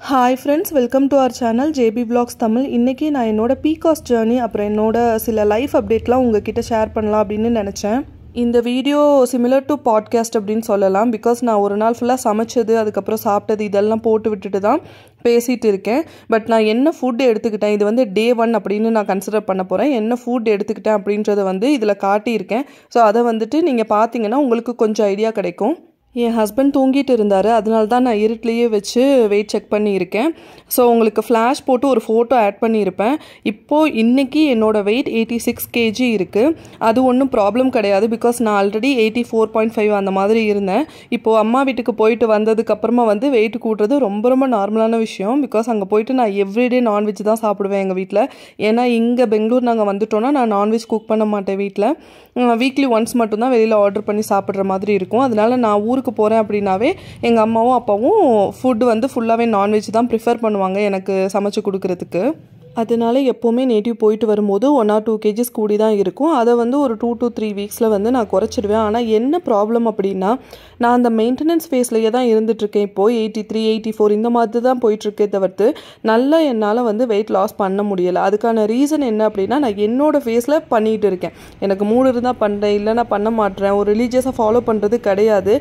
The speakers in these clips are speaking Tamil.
Hi friends, welcome to our channel JB Vlogs Tamil. இன்னைக்கு நான் என்னோட PCOS journey அப்புறம் என்னோட சில லைஃப் அப்டேட்லாம் உங்ககிட்ட ஷேர் பண்ணலாம் அப்படின்னு நினைச்சேன். இந்த வீடியோ சிமிலர் டு பாட்காஸ்ட் அப்படின்னு சொல்லலாம். பிகாஸ் நான் ஒரு நாள் ஃபுல்லாக சமைச்சது அதுக்கப்புறம் சாப்பிட்டது இதெல்லாம் போட்டு விட்டுட்டு தான் பேசிகிட்டு இருக்கேன். பட் நான் என்ன ஃபுட் எடுத்துக்கிட்டேன், இது வந்து டே 1 அப்படின்னு நான் கன்சிடர் பண்ண போகிறேன். என்ன ஃபுட் எடுத்துக்கிட்டேன் அப்படின்றத வந்து இதில் காட்டியிருக்கேன். ஸோ அதை வந்துட்டு நீங்கள் பார்த்தீங்கன்னா உங்களுக்கு கொஞ்சம் ஐடியா கிடைக்கும். என் ஹஸ்பண்ட் தூங்கிட்டு இருந்தார், அதனால தான் நான் இருட்டிலேயே வச்சு வெயிட் செக் பண்ணியிருக்கேன். ஸோ உங்களுக்கு ஃப்ளாஷ் போட்டு ஒரு ஃபோட்டோ ஆட் பண்ணியிருப்பேன். இப்போது இன்றைக்கி என்னோடய வெயிட் 86 kg இருக்குது. அது ஒன்றும் ப்ராப்ளம் கிடையாது. பிகாஸ் நான் ஆல்ரெடி 84.5 அந்த மாதிரி இருந்தேன். இப்போது அம்மா வீட்டுக்கு போயிட்டு வந்ததுக்கப்புறமா வந்து வெயிட் கூட்டுறது ரொம்ப ரொம்ப நார்மலான விஷயம். பிகாஸ் அங்கே போயிட்டு நான் எவ்ரிடே நான்வெஜ் தான் சாப்பிடுவேன் எங்கள் வீட்டில். ஏன்னா இங்கே பெங்களூர் நாங்கள் வந்துட்டோன்னா நான் நான்வெஜ் குக் பண்ண மாட்டேன் வீட்டில். வீக்லி ஒன்ஸ் மட்டும்தான் வெளியில் ஆர்டர் பண்ணி சாப்பிட்ற மாதிரி இருக்கும். அதனால நான் ஊருக்கு போகிறேன் அப்படின்னாவே எங்கள் அம்மாவும் அப்பாவும் ஃபுட் வந்து ஃபுல்லாகவே நான்வெஜ் தான் ப்ரிஃபர் பண்ணுவாங்க எனக்கு சமைச்சு கொடுக்கறதுக்கு. அதனால எப்போவுமே நேட்டிவ் போயிட்டு வரும்போது 1 or 2 kgs கூடி தான் இருக்கும். அதை வந்து ஒரு 2 to 3 வீக்ஸில் வந்து நான் குறைச்சிடுவேன். ஆனால் என்ன ப்ராப்ளம் அப்படின்னா, நான் அந்த மெயின்டெனன்ஸ் ஃபேஸ்லேயே தான் இருந்துகிட்ருக்கேன். இப்போது 83, 84 இந்த மாதிரி தான் போயிட்டுருக்கே தவிர்த்து நல்லா என்னால் வந்து வெயிட் லாஸ் பண்ண முடியலை. அதுக்கான ரீசன் என்ன அப்படின்னா, நான் என்னோடய ஃபேஸில் பண்ணிகிட்டு இருக்கேன். எனக்கு மூடு இருந்தால் பண்ணுறேன், இல்லைனா பண்ண மாட்டேன். ஒரு ரிலீஜியஸாக ஃபாலோ பண்ணுறது கிடையாது.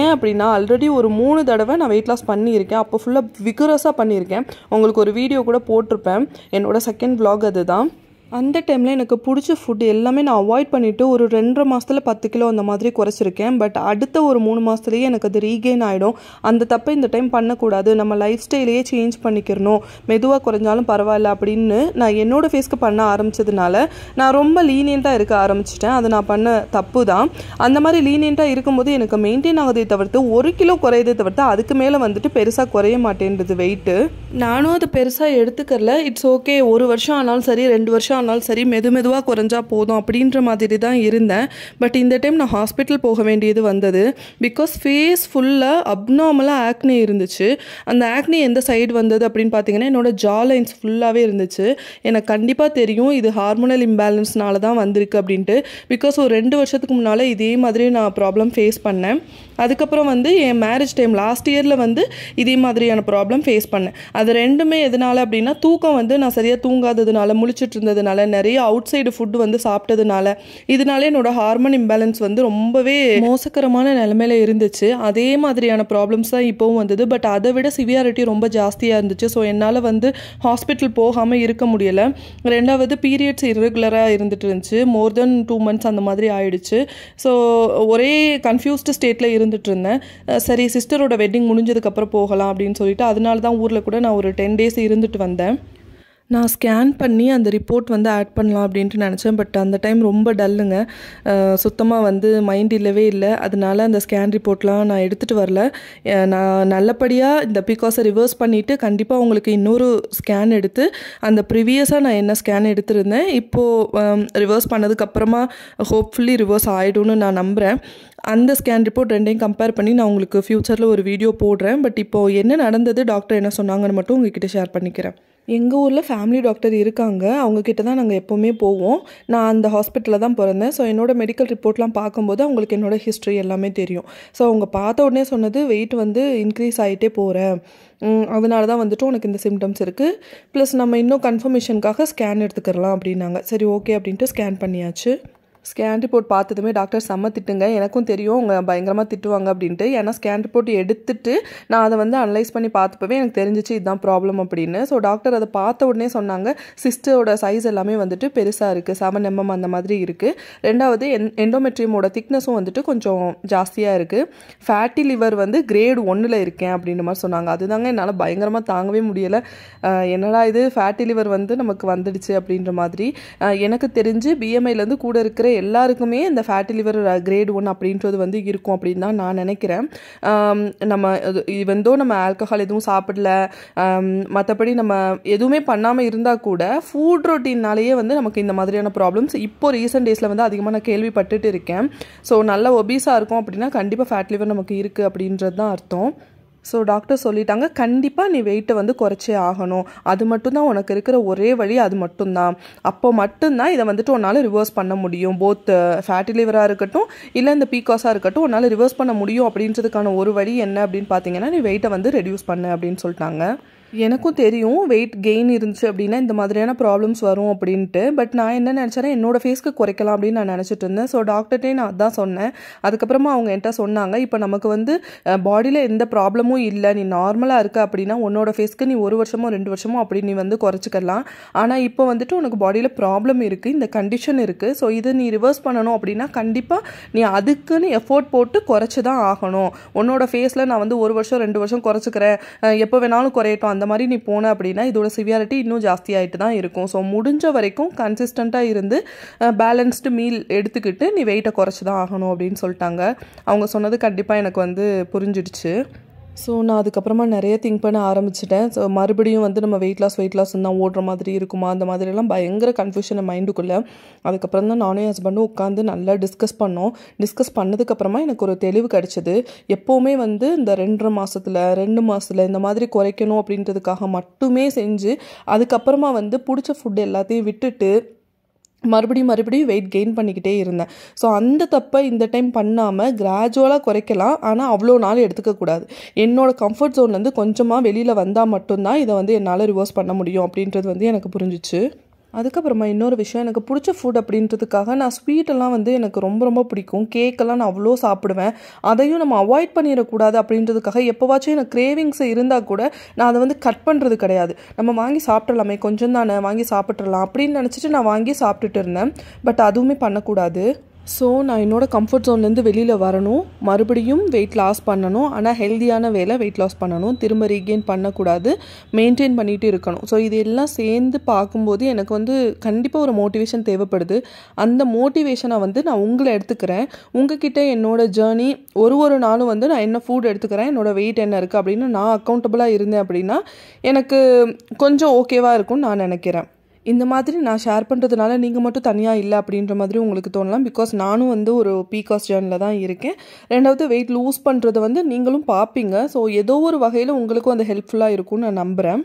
ஏன் அப்படின்னா ஆல்ரெடி ஒரு 3 தடவை நான் வெயிட் லாஸ் பண்ணியிருக்கேன். அப்போ ஃபுல்லாக விகரஸாக பண்ணியிருக்கேன். உங்களுக்கு ஒரு வீடியோ கூட போட்டிருப்பேன். என்னோட செகண்ட் vlog அதுதான். அந்த டைமில் எனக்கு பிடிச்ச ஃபுட் எல்லாமே நான் அவாய்ட் பண்ணிவிட்டு ஒரு 2.5 மாதத்தில் 10 கிலோ அந்த மாதிரி குறைச்சிருக்கேன். பட் அடுத்த ஒரு 3 மாதத்துலேயே எனக்கு அது ரீகெயின் ஆகிடும். அந்த தப்பை இந்த டைம் பண்ணக்கூடாது, நம்ம லைஃப் ஸ்டைலையே சேஞ்ச் பண்ணிக்கிறணும், மெதுவாக குறைஞ்சாலும் பரவாயில்ல அப்படின்னு நான் என்னோடய ஃபேஸ்க்கு பண்ண ஆரம்பித்ததுனால நான் ரொம்ப லீனியண்ட்டாக இருக்க ஆரம்பிச்சிட்டேன். அது நான் பண்ண தப்பு தான். அந்த மாதிரி லீனியண்ட்டாக இருக்கும்போது எனக்கு மெயின்டைன் ஆகுதே தவிர்த்து 1 கிலோ குறையதே தவிர்த்து அதுக்கு மேலே வந்துட்டு பெருசாக குறைய மாட்டேன்றது வெயிட்டு. நானும் அது பெருசாக எடுத்துக்கல. இட்ஸ் ஓகே, 1 வருஷம் ஆனாலும் சரி 2 வருஷம் ஆனாலும் சரி மெதுவாக குறைஞ்சா போதும் அப்படின்ற மாதிரி தான் இருந்தேன். பட் இந்த டைம் நான் ஹாஸ்பிட்டல் போக வேண்டியது வந்தது. பிகாஸ் ஃபேஸ் ஃபுல்லாக அப்நார்மலாக ஆக்னி இருந்துச்சு. அந்த ஆக்னி எந்த சைடு வந்தது அப்படின்னு பார்த்தீங்கன்னா என்னோட ஜா லைன்ஸ் ஃபுல்லாகவே இருந்துச்சு. எனக்கு கண்டிப்பாக தெரியும் இது ஹார்மோனல் இம்பேலன்ஸ்னால தான் வந்திருக்கு அப்படின்ட்டு. பிகாஸ் ஒரு 2 வருஷத்துக்கு முன்னால் இதே மாதிரி நான் ப்ராப்ளம் ஃபேஸ் பண்ணேன். அதுக்கப்புறம் வந்து என் மேரேஜ் டைம் லாஸ்ட் இயரில் வந்து இதே மாதிரியான ப்ராப்ளம் ஃபேஸ் பண்ணேன். அது ரெண்டுமே எதனால் அப்படின்னா, தூக்கம் வந்து நான் சரியாக தூங்காததுனால, முழிச்சிட்டு இருந்ததுனால, நிறைய அவுட் சைடு ஃபுட்டு வந்து சாப்பிட்டதுனால, இதனால என்னோட ஹார்மோன் இம்பேலன்ஸ் வந்து ரொம்பவே மோசகரமான நிலைமையில இருந்துச்சு. அதே மாதிரியான ப்ராப்ளம்ஸ் தான் இப்போவும் வந்தது. பட் அதை விட சிவியாரிட்டி ரொம்ப ஜாஸ்தியாக இருந்துச்சு. ஸோ என்னால் வந்து ஹாஸ்பிட்டல் போகாமல் இருக்க முடியலை. ரெண்டாவது பீரியட்ஸ் இர்ரெகுலராக இருந்துட்டு இருந்துச்சு. மோர் தென் 2 months அந்த மாதிரி ஆயிடுச்சு. ஸோ ஒரே கன்ஃபியூஸ்டு ஸ்டேட்டில் இருந்துட்டு இருந்தேன். சரி சிஸ்டரோட வெட்டிங் முடிஞ்சதுக்கப்புறம் போகலாம் அப்படின்னு சொல்லிட்டு அதனால தான் ஊரில் கூட நான் ஒரு 10 days இருந்துட்டு வந்தேன். நான் ஸ்கேன் பண்ணி அந்த ரிப்போர்ட் வந்து ஆட் பண்ணலாம் அப்படின்ட்டு நினச்சேன். பட் அந்த டைம் ரொம்ப டல்லுங்க, சுத்தமாக வந்து மைண்ட் இல்லவே இல்லை. அதனால அந்த ஸ்கேன் ரிப்போர்ட்லாம் நான் எடுத்துகிட்டு வரல. நான் நல்லபடியாக இந்த பிகாஸை ரிவர்ஸ் பண்ணிவிட்டு கண்டிப்பாக உங்களுக்கு இன்னொரு ஸ்கேன் எடுத்து அந்த ப்ரீவியஸாக நான் என்ன ஸ்கேன் எடுத்துருந்தேன் இப்போது ரிவர்ஸ் பண்ணதுக்கப்புறமா ஹோப்ஃபுல்லி ரிவர்ஸ் ஆகிடும்னு நான் நம்புகிறேன். அந்த ஸ்கேன் ரிப்போர்ட் ரெண்டையும் கம்பேர் பண்ணி நான் உங்களுக்கு ஃப்யூச்சரில் ஒரு வீடியோ போடுறேன். பட் இப்போது என்ன நடந்தது, டாக்டர் என்ன சொன்னாங்கன்னு மட்டும் உங்ககிட்ட ஷேர் பண்ணிக்கிறேன். எங்கள் ஊரில் ஃபேமிலி டாக்டர் இருக்காங்க. அவங்கக்கிட்ட தான் நாங்கள் எப்போவுமே போவோம். நான் அந்த ஹாஸ்பிட்டலில் தான் பிறந்தேன். ஸோ என்னோடய மெடிக்கல் ரிப்போர்ட்லாம் பார்க்கும்போது அவங்களுக்கு என்னோடய ஹிஸ்ட்ரி எல்லாமே தெரியும். ஸோ அவங்க பார்த்த உடனே சொன்னது வெயிட் வந்து இன்க்ரீஸ் ஆகிட்டே போகிறேன், அதனால தான் வந்துட்டு உனக்கு இந்த சிம்டம்ஸ் இருக்குது, ப்ளஸ் நம்ம இன்னும் கன்ஃபர்மேஷனுக்காக ஸ்கேன் எடுத்துக்கலாம் அப்படின்னாங்க. சரி ஓகே அப்படின்ட்டு ஸ்கேன் பண்ணியாச்சு. ஸ்கேன் ரிப்போர்ட் பார்த்ததுமே டாக்டர் செம்ம திட்டுங்க. எனக்கும் தெரியும் அவங்க பயங்கரமாக திட்டுவாங்க அப்படின்ட்டு. ஏன்னா ஸ்கேன் ரிப்போர்ட் எடுத்துட்டு நான் அதை வந்து அனலைஸ் பண்ணி பார்த்தப்பவே எனக்கு தெரிஞ்சிச்சு இதுதான் ப்ராப்ளம் அப்படின்னு. ஸோ டாக்டர் அதை பார்த்த உடனே சொன்னாங்க சிஸ்டரோட சைஸ் எல்லாமே வந்துட்டு பெருசாக இருக்குது, 7 mm அந்த மாதிரி இருக்குது. ரெண்டாவது எண்டோமெட்ரியமோட திக்னஸும் வந்துட்டு கொஞ்சம் ஜாஸ்தியாக இருக்குது. ஃபேட்டி லிவர் வந்து கிரேட் 1 இருக்கேன் அப்படின்ற மாதிரி சொன்னாங்க. அதுதாங்க என்னால் பயங்கரமாக தாங்கவே முடியலை. என்னடா இது ஃபேட்டி லிவர் வந்து நமக்கு வந்துடுச்சு அப்படின்ற மாதிரி. எனக்கு தெரிஞ்சு பிஎம்ஐலேருந்து கூட இருக்கிற எல்லாருக்குமே இந்த ஃபேட்டி லிவர் கிரேட் 1 அப்படின்றது வந்து இருக்கும் அப்படின்னு தான் நான் நினைக்கிறேன். நம்ம இவந்தோ நம்ம ஆல்கஹால் எதுவும் சாப்பிடல, மற்றபடி நம்ம எதுவுமே பண்ணாமல் இருந்தால் கூட ஃபுட் ரொட்டீன்னாலேயே வந்து நமக்கு இந்த மாதிரியான ப்ராப்ளம்ஸ் இப்போ ரீசெண்ட் டேஸில் வந்து அதிகமாக நான் கேள்விப்பட்டுட்டு இருக்கேன். ஸோ நல்ல ஒபீஸாக இருக்கும் அப்படின்னா கண்டிப்பாக ஃபேட் லிவர் நமக்கு இருக்குது அப்படின்றது தான் அர்த்தம். ஸோ டாக்டர் சொல்லிட்டாங்க கண்டிப்பாக நீ வெயிட்டை வந்து குறைச்சே ஆகணும், அது மட்டும்தான் உனக்கு இருக்கிற ஒரே வழி, அது மட்டும்தான். அப்போ மட்டும்தான் இதை வந்துட்டு உன்னால் ரிவர்ஸ் பண்ண முடியும். போத் ஃபேட்டி லிவராக இருக்கட்டும் இல்லை இந்த பிகாஸாக இருக்கட்டும் உன்னால் ரிவர்ஸ் பண்ண முடியும். அப்படின்றதுக்கான ஒரு வழி என்ன அப்படின்னு பார்த்தீங்கன்னா நீ வெயிட்டை வந்து ரெடியூஸ் பண்ணு அப்படின்னு சொல்லிட்டாங்க. எனக்கும் தெரியும் வெயிட் கெயின் இருந்துச்சு அப்படின்னா இந்த மாதிரியான ப்ராப்ளம்ஸ் வரும் அப்படின்ட்டு. பட் நான் என்ன நினச்சேன்னா என்னோடய ஃபேஸ்க்கு குறைக்கலாம் அப்படின்னு நான் நினச்சிட்டு இருந்தேன். ஸோ டாக்டர்கிட்டே நான் அதான் சொன்னேன். அதுக்கப்புறமா அவங்க என்கிட்ட சொன்னாங்க, இப்போ நமக்கு வந்து பாடியில் எந்த ப்ராப்ளமும் இல்லை, நீ நார்மலாக இருக்க அப்படின்னா உன்னோட ஃபேஸ்க்கு நீ 1 வருஷமோ 2 வருஷமோ அப்படி நீ வந்து குறைச்சிக்கலாம். ஆனால் இப்போ வந்துட்டு உனக்கு பாடியில் ப்ராப்ளம் இருக்குது, இந்த கண்டிஷன் இருக்குது. ஸோ இதை நீ ரிவர்ஸ் பண்ணணும் அப்படின்னா கண்டிப்பாக நீ அதுக்குன்னு எஃபோர்ட் போட்டு குறைச்சி தான் ஆகணும். உன்னோட ஃபேஸில் நான் வந்து 1 வருஷம் 2 வருஷம் குறைச்சிக்கிறேன், எப்போ வேணாலும் குறையட்டும் அந்த மாதிரி நீ போன அப்படின்னா இதோட சிவியாரிட்டி இன்னும் ஜாஸ்தியாகிட்டு தான் இருக்கும். ஸோ முடிஞ்ச வரைக்கும் கன்சிஸ்டண்ட்டாக இருந்து பேலன்ஸ்டு மீல் எடுத்துக்கிட்டு நீ வெயிட்டை குறைச்சி தான் ஆகணும் அப்படின்னு சொல்லிட்டாங்க. அவங்க சொன்னது கண்டிப்பாக எனக்கு வந்து புரிஞ்சிடுச்சு. ஸோ நான் அதுக்கப்புறமா நிறைய திங்க் பண்ண ஆரம்பிச்சிட்டேன். ஸோ மறுபடியும் வந்து நம்ம வெயிட் லாஸ் தான் ஓடுற மாதிரி இருக்குமா, அந்த மாதிரிலாம் பயங்கர கன்ஃபியூஷன் மைண்டுக்குள்ளே. அதுக்கப்புறம் தான் நானும் ஹஸ்பண்டும் உட்காந்து நல்லா டிஸ்கஸ் பண்ணோம். டிஸ்கஸ் பண்ணதுக்கப்புறமா எனக்கு ஒரு தெளிவு கிடச்சிது. எப்போவுமே வந்து இந்த 2 மாதத்தில் இந்த மாதிரி குறைக்கணும் அப்படின்றதுக்காக மட்டுமே செஞ்சு அதுக்கப்புறமா வந்து பிடிச்ச ஃபுட் எல்லாத்தையும் விட்டுட்டு மறுபடியும் வெயிட் கெயின் பண்ணிக்கிட்டே இருந்தேன். ஸோ அந்த தப்பை இந்த டைம் பண்ணாமல் கிராஜுவலாக குறைக்கலாம், ஆனால் அவ்வளோ நாள் எடுத்துக்கக்கூடாது. என்னோடய கம்ஃபர்ட் ஜோன்லேருந்து கொஞ்சமாக வெளியில் வந்தால் மட்டும்தான் இதை வந்து என்னால் ரிவர்ஸ் பண்ண முடியும் அப்படின்றது வந்து எனக்கு புரிஞ்சிச்சு. அதுக்கப்புறமா இன்னொரு விஷயம், எனக்கு பிடிச்ச ஃபுட் அப்படின்றதுக்காக நான் ஸ்வீட்டெல்லாம் வந்து எனக்கு ரொம்ப பிடிக்கும். கேக்கெல்லாம் நான் அவ்வளோ சாப்பிடுவேன். அதையும் நம்ம அவாய்ட் பண்ணிடக்கூடாது அப்படின்றதுக்காக எப்போவாச்சும் எனக்கு கிரேவிங்ஸ் இருந்தால் கூட நான் அதை வந்து கட் பண்ணுறது கிடையாது. நம்ம வாங்கி சாப்பிட்றலாமே, கொஞ்சம் தானே வாங்கி சாப்பிட்றலாம் அப்படின்னு நினச்சிட்டு நான் வாங்கி சாப்பிட்டுட்டு இருந்தேன். பட் அதுவுமே பண்ணக்கூடாது. ஸோ நான் என்னோடய கம்ஃபர்ட் ஜோன்லேருந்து வெளியில் வரணும், மறுபடியும் வெயிட் லாஸ் பண்ணணும். ஆனால் ஹெல்தியான வேலை வெயிட் லாஸ் பண்ணணும், திரும்ப ரீகெயின் பண்ணக்கூடாது, மெயின்டைன் பண்ணிகிட்டு இருக்கணும். ஸோ இது எல்லாம் சேர்ந்து பார்க்கும்போது எனக்கு வந்து கண்டிப்பாக ஒரு மோட்டிவேஷன் தேவைப்படுது. அந்த மோட்டிவேஷனை வந்து நான் உங்களை எடுத்துக்கிறேன். உங்ககிட்ட என்னோடய ஜேர்னி ஒரு நாளும் வந்து நான் என்ன ஃபுட் எடுத்துக்கிறேன், என்னோடய வெயிட் என்ன இருக்குது அப்படின்னு நான் அக்கௌண்டபிளாக இருந்தேன் அப்படின்னா எனக்கு கொஞ்சம் ஓகேவாக இருக்கும்னு நான் நினைக்கிறேன். இந்த மாதிரி நான் ஷேர் பண்ணுறதுனால நீங்கள் மட்டும் தனியாக இல்லை அப்படின்ற மாதிரி உங்களுக்கு தோணலாம். பிகாஸ் நானும் வந்து ஒரு PCOS ஜேர்னியில் தான் இருக்கேன். 2வது வெயிட் லூஸ் பண்ணுறது வந்து நீங்களும் பார்ப்பீங்க. ஸோ ஏதோ ஒரு வகையில் உங்களுக்கும் அது ஹெல்ப்ஃபுல்லாக இருக்கும்னு நான் நம்புகிறேன்.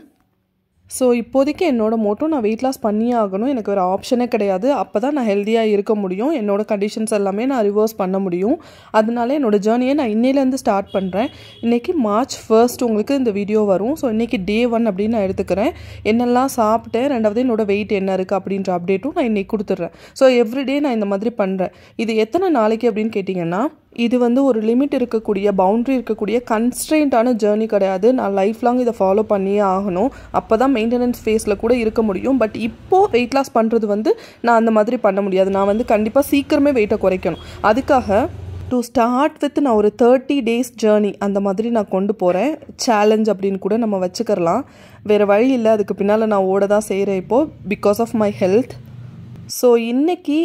ஸோ இப்போதைக்கு என்னோட மோட்டோ நான் வெயிட் லாஸ் பண்ணியே ஆகணும், எனக்கு ஒரு ஆப்ஷனே கிடையாது. அப்போ தான் நான் ஹெல்த்தியாக இருக்க முடியும், என்னோடய கண்டிஷன்ஸ் எல்லாமே நான் ரிவர்ஸ் பண்ண முடியும். அதனால என்னோடய ஜேர்னியை நான் இன்னையிலேருந்து ஸ்டார்ட் பண்ணுறேன். இன்றைக்கி March 1 உங்களுக்கு இந்த வீடியோ வரும். ஸோ இன்றைக்கி Day 1 அப்படின்னு நான் எடுத்துக்கிறேன். என்னெல்லாம் சாப்பிட்டேன், 2வது என்னோடய வெயிட் என்ன இருக்குது அப்படின்ற அப்டேட்டும் நான் இன்றைக்கி கொடுத்துட்றேன். ஸோ எவ்ரிடே நான் இந்த மாதிரி பண்ணுறேன். இது எத்தனை நாளைக்கு அப்படின்னு கேட்டிங்கன்னா, இது வந்து ஒரு லிமிட் இருக்கக்கூடிய, பவுண்ட்ரி இருக்கக்கூடிய கன்ஸ்ட்ரெயின்ட்டான ஜேர்னி கிடையாது. நான் லைஃப் லாங் இதை ஃபாலோ பண்ணியே ஆகணும். அப்போ தான் மெயின்டெனன்ஸ் ஃபேஸில் கூட இருக்க முடியும். பட் இப்போது வெயிட் லாஸ் பண்ணுறது வந்து நான் அந்த மாதிரி பண்ண முடியாது. நான் வந்து கண்டிப்பாக சீக்கிரமே வெயிட்டை குறைக்கணும். அதுக்காக டு ஸ்டார்ட் வித் நான் ஒரு 30 days ஜேர்னி அந்த மாதிரி நான் கொண்டு போகிறேன். சேலஞ்ச் அப்படின்னு கூட நம்ம வச்சுக்கிறலாம். வேறு வழி இல்லை, அதுக்கு பின்னால் நான் ஓட தான் செய்கிறேன் இப்போது, because of my health. So இன்றைக்கி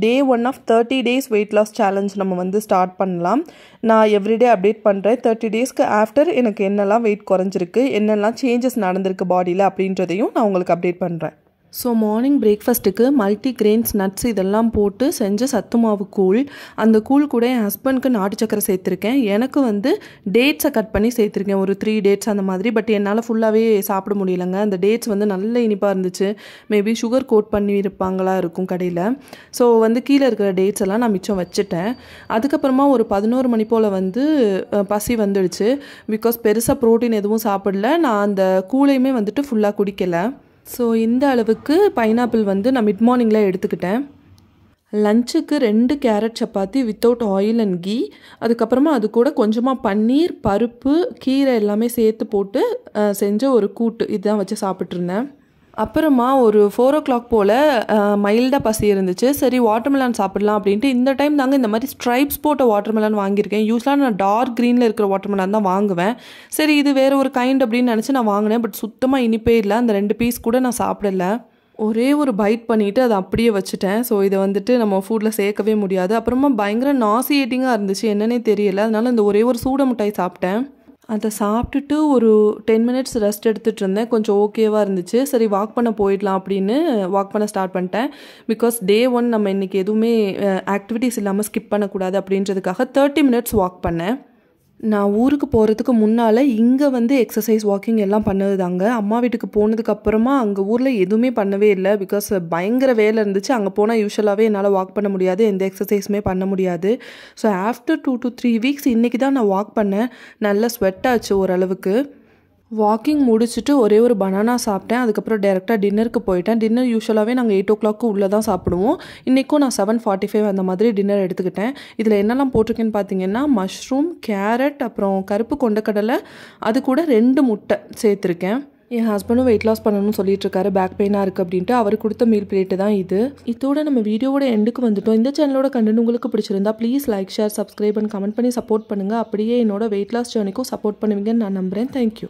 Day 1 of 30 days weight loss challenge நம்ம வந்து ஸ்டார்ட் பண்ணலாம். நான் எவ்ரிடே அப்டேட் பண்ணுறேன். 30 daysக்கு ஆஃப்டர் எனக்கு என்னெல்லாம் வெயிட் குறைஞ்சிருக்கு, என்னெல்லாம் சேஞ்சஸ் நடந்திருக்கு பாடியில் அப்படின்றதையும் நான் உங்களுக்கு அப்டேட் பண்ணுறேன். ஸோ மார்னிங் பிரேக்ஃபாஸ்ட்டுக்கு மல்டி கிரெயின்ஸ் நட்ஸ் இதெல்லாம் போட்டு செஞ்ச சத்து மாவு கூழ். அந்த கூழ் கூட என் ஹஸ்பண்ட்க்கு நாட்டு சக்கரை சேர்த்துருக்கேன். எனக்கு வந்து டேட்ஸை கட் பண்ணி சேர்த்துருக்கேன், ஒரு 3 dates அந்த மாதிரி. பட் என்னால் ஃபுல்லாகவே சாப்பிட முடியலைங்க. அந்த டேட்ஸ் வந்து நல்ல இனிப்பாக இருந்துச்சு. மேபி சுகர் கோட் பண்ணி இருப்பாங்களா இருக்கும் கடையில். ஸோ வந்து கீழே இருக்கிற டேட்ஸ் எல்லாம் நான் மிச்சம் வச்சுட்டேன். அதுக்கப்புறமா ஒரு 11 மணி போல் வந்து பசி வந்துடுச்சு. பிகாஸ் பெருசாக ப்ரோட்டீன் எதுவும் சாப்பிடல, நான் அந்த கூழையுமே வந்துட்டு ஃபுல்லாக குடிக்கலை. ஸோ இந்த அளவுக்கு பைனாப்பிள் வந்து நான் மிட் மார்னிங்கில் எடுத்துக்கிட்டேன். லஞ்சுக்கு 2 carrot chapati without oil and ghee. அதுக்கப்புறமா அது கூட கொஞ்சமாக பன்னீர், பருப்பு, கீரை எல்லாமே சேர்த்து போட்டு செஞ்ச ஒரு கூட்டு, இதுதான் வச்சு சாப்பிட்ருந்தேன். அப்புறமா ஒரு 4 o'clock போல் மைல்டாக பசி இருந்துச்சு. சரி வாட்டர்மெலான் சாப்பிடலாம் அப்படின்ட்டு இந்த டைம் தாங்க இந்த மாதிரி ஸ்ட்ரைப்ஸ் போட்ட வாட்டர்மெலான் வாங்கியிருக்கேன். யூஸ்வலாக நான் டார்க் க்ரீனில் இருக்கிற வாட்டர்மெலான் தான் வாங்குவேன். சரி இது வேறு ஒரு கைண்ட் அப்படின்னு நினச்சி நான் வாங்கினேன். பட் சுத்தமாக இனிப்பே இல்லை. அந்த 2 பீஸ் கூட நான் சாப்பிடலை. ஒரே ஒரு பைட் பண்ணிவிட்டு அதை அப்படியே வச்சுட்டேன். ஸோ இதை வந்துட்டு நம்ம ஃபுட்டில் சேர்க்கவே முடியாது. அப்புறமா பயங்கர நாசியேட்டிங்காக இருந்துச்சு, என்னன்னே தெரியல. அதனால இந்த ஒரே ஒரு சூட மிட்டாய் சாப்பிட்டேன். அதை சாப்பிட்டுட்டு ஒரு 10 minutes ரெஸ்ட் எடுத்துகிட்டு இருந்தேன். கொஞ்சம் ஓகேவாக இருந்துச்சு. சரி வாக் பண்ண போயிடலாம் அப்படின்னு வாக் பண்ண ஸ்டார்ட் பண்ணிட்டேன். பிகாஸ் Day 1 நம்ம இன்றைக்கி எதுவுமே ஆக்டிவிட்டீஸ் இல்லாமல் ஸ்கிப் பண்ணக்கூடாது அப்படின்றதுக்காக 30 minutes வாக் பண்ணேன். நான் ஊருக்கு போகிறதுக்கு முன்னால் இங்கே வந்து எக்ஸசைஸ் வாக்கிங் எல்லாம் பண்ணது தாங்க. அம்மா வீட்டுக்கு போனதுக்கப்புறமா அங்கே ஊரில் எதுவுமே பண்ணவே இல்லை. பிகாஸ் பயங்கர வேலை இருந்துச்சு. அங்கே போனால் யூஸ்வலாகவே என்னால் வாக் பண்ண முடியாது, எந்த எக்ஸசைஸுமே பண்ண முடியாது. ஸோ ஆஃப்டர் 2 to 3 weeks இன்றைக்கி தான் நான் வாக் பண்ணேன். நல்லா ஸ்வெட் ஆச்சு ஓரளவுக்கு. வாக்கிங் முடிச்சுட்டு ஒரே ஒரு பனானா சாப்பிட்டேன். அதுக்கப்புறம் டேரெக்டாக டின்னருக்கு போயிட்டேன். டின்னர் யூஸ்வலாகவே நாங்கள் 8 o'clock உள்ளே தான் சாப்பிடுவோம். இன்றைக்கும் நான் 7:45 அந்த மாதிரி டின்னர் எடுத்துக்கிட்டேன். இதில் என்னெல்லாம் போட்டிருக்கேன்னு பார்த்தீங்கன்னா மஷ்ரூம், கேரட், அப்புறம் கருப்பு கொண்டக்கடலை, அது கூட 2 முட்டை சேர்த்துருக்கேன். என் ஹஸ்பண்டும் வெயிட் லாஸ் பண்ணணும்னு சொல்லிட்டு இருக்காரு, பேக் பெயினாக இருக்குது அப்படின்ட்டு. அவர் கொடுத்த மீல் பிளேட்டு தான் இது. இதோட நம்ம வீடியோவோட எண்டுக்கு வந்துட்டோம். இந்த சேனலோட கண்டென்ட் உங்களுக்கு பிடிச்சிருந்தா please like, share, subscribe and comment பண்ணி சப்போர்ட் பண்ணுங்கள். அப்படியே என்னோட வெயிட் லாஸ் ஜர்னிக்கும் சப்போர்ட் பண்ணுவீங்கன்னு நான் நம்புகிறேன். தேங்க்யூ.